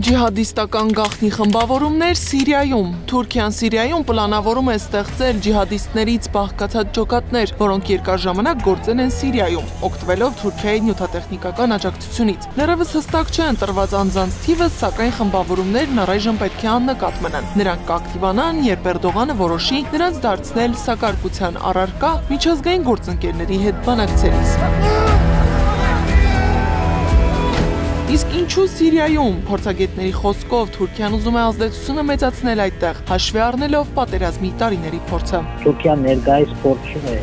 Ջիհադիստական գաղտնի խմբավորումներ Սիրիայում։ Թուրքիան Սիրիայում պլանավորում է ստեղծել ջիհադիստներից բաղկացած ջոկատներ, որոնք երկար ժամանակ գործել են Սիրիայում, օգտվելով Թուրքիայի նյութատեխնիկական աջակցությունից։ Ներևս հստակ չէ ընտրված անձանց թիվը, սակայն խմբավորումներն առայժմ պետք է աննկատ մնան։ Նրանք կակտիվանան, երբ Էրդողանը որոշի նրանց դարձնել սակարկության առարկա միջազգային գործընկերների հետ բանակցելիս։ Իսկ ինչու Սիրիայում, փորձագետների խոսքով Թուրքիան ուզում է ազդեցությունը մեծացնել այդտեղ, հաշվի առնելով պատերազմի տարիների փորձը։ Թուրքիան ներկայիս փորձում է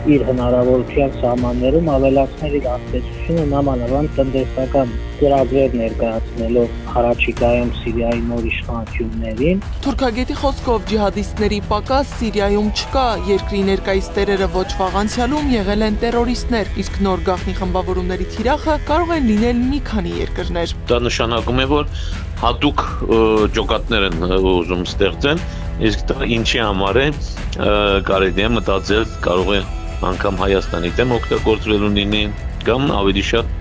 իր հնարավորության սահմաններում ավելացնել իր ազդեցությունը նամանավանդ տնտեսական ծրագրեր ներկայացնելով առաջիկայում Սիրիայի նոր իշխանություններին։ Թուրքագետի խոսքով ջիհադիստների պակաս Սիրիայում չկա, երկրի ներկայիս տերերը ոչ վաղ անցյալում եղել են տերորիստներ, իսկ նոր գաղտնի խմբավորումների թիրախը կարող են լինել մի քանի երկրներ։ Դա նշանակում է, որ հատուկ ջոկատներ են ուզում ստեղծեն, իսկ դա ինչի համար է, կարելի է մտածել, կարող է անգամ Հայաստանի դեմ օգտագործվելու լինի, կամ ավելի շատ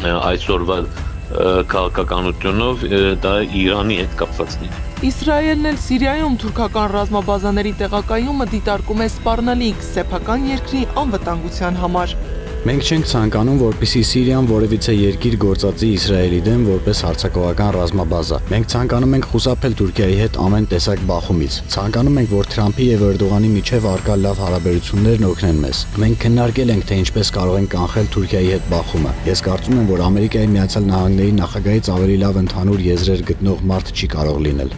այսօրվա քաղաքականությունով դա Իրանի հետ կապված լինի։ Իսրայելն էլ Սիրիայում թուրքական ռազմաբազաների տեղակայումը դիտարկում է սպառնալիք սեփական երկրի անվտանգության համար։ Մենք չենք ցանկանում, որպեսզի Սիրիան որևիցե երկիր գործածի Իսրայելի դեմ որպես հարձակողական ռազմաբազա։ Մենք ցանկանում ենք խուսափել Թուրքիայի հետ ամեն տեսակ բախումից։ Ցանկանում ենք, որ Թրամփի եւ Էրդողանի միջև առկա լավ հարաբերություններն օգնեն մեզ։ Մենք քննարկել ենք, թե ինչպես կարող ենք կանխել Թուրքիայի հետ բախումը։ Ես կարծում եմ, որ Ամերիկայի Միացյալ Նահանգների նախագահից ավելի լավ ընդհանուր եզրեր գտնող մարդ չի կարող լինել։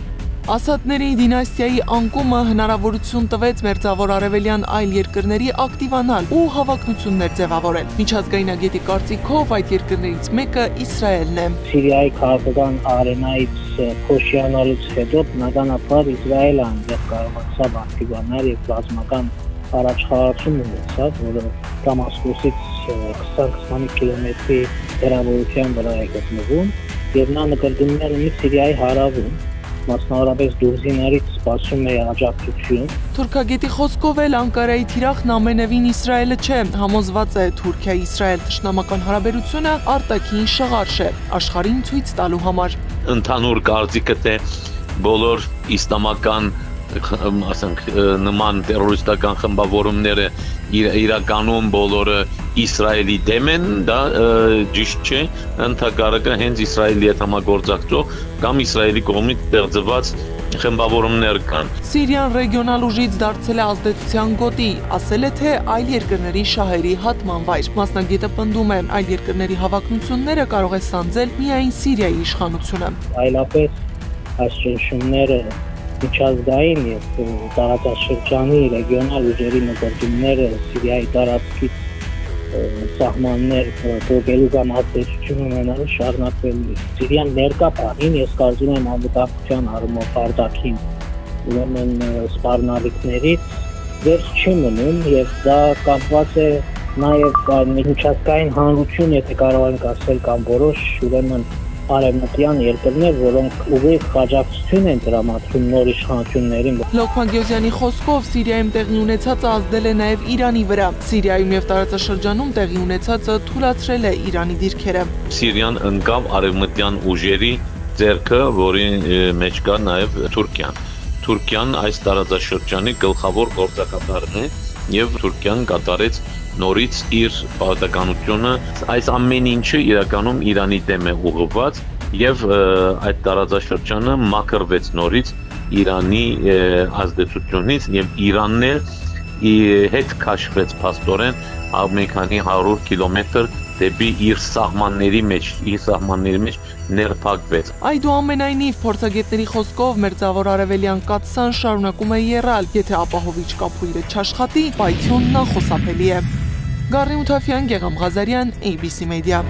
Ասադների դինաստիայի անկումը հնարավորություն տվեց մերձավոր արևելյան այլ երկրների ակտիվանալ ու հավակնություններ ձևավորել։ Միջազգայնագետի կարծիքով այդ երկրներից մեկը Իսրայելն է։ Սիրիայի քաղաքական արենայից փոշիանալուց հետո բնականաբար Իսրայելը այնտեղ կարողացավ ակտիվանալ եւ ռազմական առաջխաղացում ունեցավ, որը Դամասկոսից 20-25 կիլոմետրի հեռավորության վրա է գտնվում, եւ նա նկատումներ ունի Սիրիայի հարավում։ Մասնավորապես դուրզիներից սպասում է աջակցություն։ Թուրքագետի խոսքով էլ Անկարայի թիրախն ամենևին Իսրայելը չէ, համոզված է Թուրքիա-Իսրայել թշնամական հարաբերությունը արտաքին շղարշ է, աշխարհին ցույց տալու համար։ Ընդհանուր կարծիքը թե բոլոր իսլամական ասենք նման տերորիստական խմբավորումները իրականում բոլորը Իսրայելի դեմ են, դա ճիշտ չէ, ընդհակառակը հենց Իսրայելի հետ համագործակցող կամ Իսրայելի կողմից ստեղծված խմբավորումներ կան։ Սիրիան ռեգիոնալ ուժից դարձել է ազդեցության գոտի, ասել է թե այլ երկրների շահերի հատման վայր։ Մասնագետը պնդում է, այլ երկրների հավակնությունները կարող է սանձել միայն Սիրիայի իշխանությունը։ Այլապես այս ճնշումները միջազգային եւ տարածաշրջանի ռեգիոնալ ուժերի նկատումները Սիրիայի տարածքից սահմաններ փոխելու կամ ազդեցություն ունենալու շարունակվելու։ Սիրիան ներկա բանին ես կարծում եմ անվտանգության առումով արտաքին ուրեմն սպառնալիքներից վերջ չի մնում եւ դա կապված է նաեւ միջազգային հանրություն, եթե կարող ենք ասել, կամ որոշ ուրեմն արևմտյան երկրներ, որոնք ուղիղ աջակցություն են տրամադրում նոր իշխանություններին։ Լոկման Գյուզյանի խոսքով Սիրիայում տեղի ունեցածը ազդել է նաև Իրանի վրա։ Սիրիայում եւ տարածաշրջանում տեղի ունեցածը թուլացրել է Իրանի դիրքերը։ Սիրիան ընկավ արևմտյան ուժերի ձեռքը, որի մեջ կա նաև Թուրքիան։ Թուրքիան այս տարածաշրջանի գլխավոր գործակատարն է եւ Թուրքիան կատարեց նորից իր պարտականությունը, այս ամեն ինչը իրականում Իրանի դեմ է ուղղված եւ այդ տարածաշրջանը մաքրվեց նորից Իրանի ազդեցությունից եւ Իրանն էլ հետ քաշվեց փաստորեն մի քանի 100 կիլոմետր դեպի իր սահմանների մեջ ներփակվեց։ Այդուամենայնիվ փորձագետների խոսքով մերձավոր արևելյան կաթսան շարունակում է եռալ, եթե ապահովիչ կապույրը չաշխատի, պայթյունն անխուսափելի է։ Գառնի Ութաֆյան, Գեղամ Ղազարյան, ABC Media։